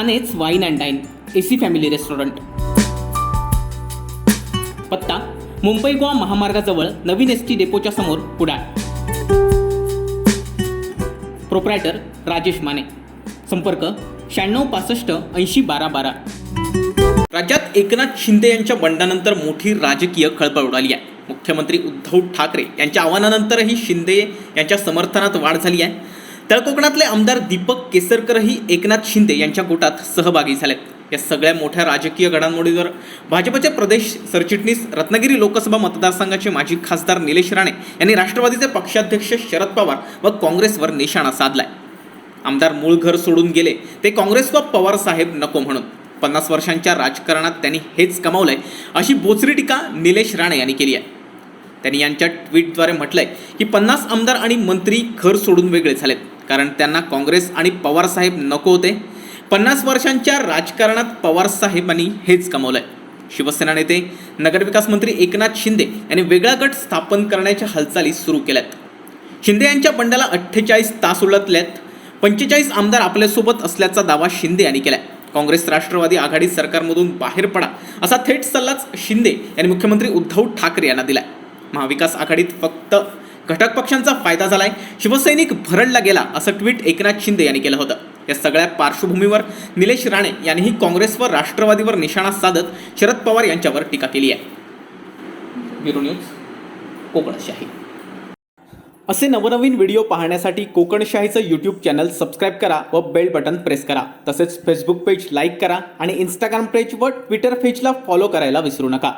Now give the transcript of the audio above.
राणेच wine and dine AC family restaurant. पत्ता मुंबई गोवा महामार्गाजवळ नवीन ST डेपोच्या समोर Kudal. Proprietor Rajesh Mane. संपर्क 9665801212. राज्यात एकनाथ शिंदे यांच्या बंडानंतर मोठी राजकीय खळबळ उडाली आहे. मुख्यमंत्री उद्धव ठाकरे यांच्या आवाहनानंतरही शिंदे यांच्या समर्थनात वाढ झाली आहे. तळकोकणातले आमदार दीपक केसरकरही एकनाथ शिंदे यांच्या गोटात सहभागी झालेत. या सगळ्या मोठ्या राजकीय घडामोडीवर भाजपचे प्रदेश सरचिटणीस रत्नागिरी लोकसभा मतदारसंघाचे माजी खासदार निलेश्राने यांनी राष्ट्रवादीचे पक्षाध्यक्ष शरद पवार व काँग्रेसवर निशाणा साधलाय. आमदार मूळ घर सोडून गेले ते काँग्रेस व पवार साहेब नको म्हणून. 50 वर्षांच्या राजकारणात त्यांनी हेच कमावलंय अशी बोचरी टीका निलेश राणे यांनी केली आहे. त्यांनी यांच्या ट्विटद्वारे म्हटलंय की 50 आमदार आणि मंत्री घर सोडून वेगळे झालेत कारण त्यांना काँग्रेस आणि पवार साहेब नको होते. 50 वर्षांच्या राजकारणात पवार साहेबांनी हेच कमावलंय. शिवसेना नेते नगरविकास मंत्री एकनाथ शिंदे यांनी वेगळा गट स्थापन करण्याच्या हालचाली सुरू केल्यात. शिंदे यांच्या बंडाला 48 तास उलटल्यात. 45 आमदार आपल्यासोबत असल्याचा दावा शिंदे यांनी केलाय. काँग्रेस राष्ट्रवादी आघाडी सरकारमधून बाहेर पडा असा थेट सल्लाच शिंदे यांनी मुख्यमंत्री उद्धव ठाकरे यांना दिलाय. महाविकास आघाडीत फक्त घटक पक्षांचा फायदा झालाय, शिवसैनिक भरडला गेला असं ट्विट एकनाथ शिंदे यांनी केलं होतं. या सगळ्या पार्श्वभूमीवर निलेश राणे यांनीही काँग्रेस व राष्ट्रवादीवर निशाणा साधत शरद पवार यांच्यावर टीका केली आहे. Bureau news, Kokanshahi. असे नवनवीन व्हिडिओ पाहण्यासाठी कोकणशाहीचं यूट्यूब चॅनल सबस्क्राईब करा व बेल बटन प्रेस करा. तसेच फेसबुक पेज लाईक करा आणि इंस्टाग्राम पेज व ट्विटर पेजला फॉलो करायला विसरू नका.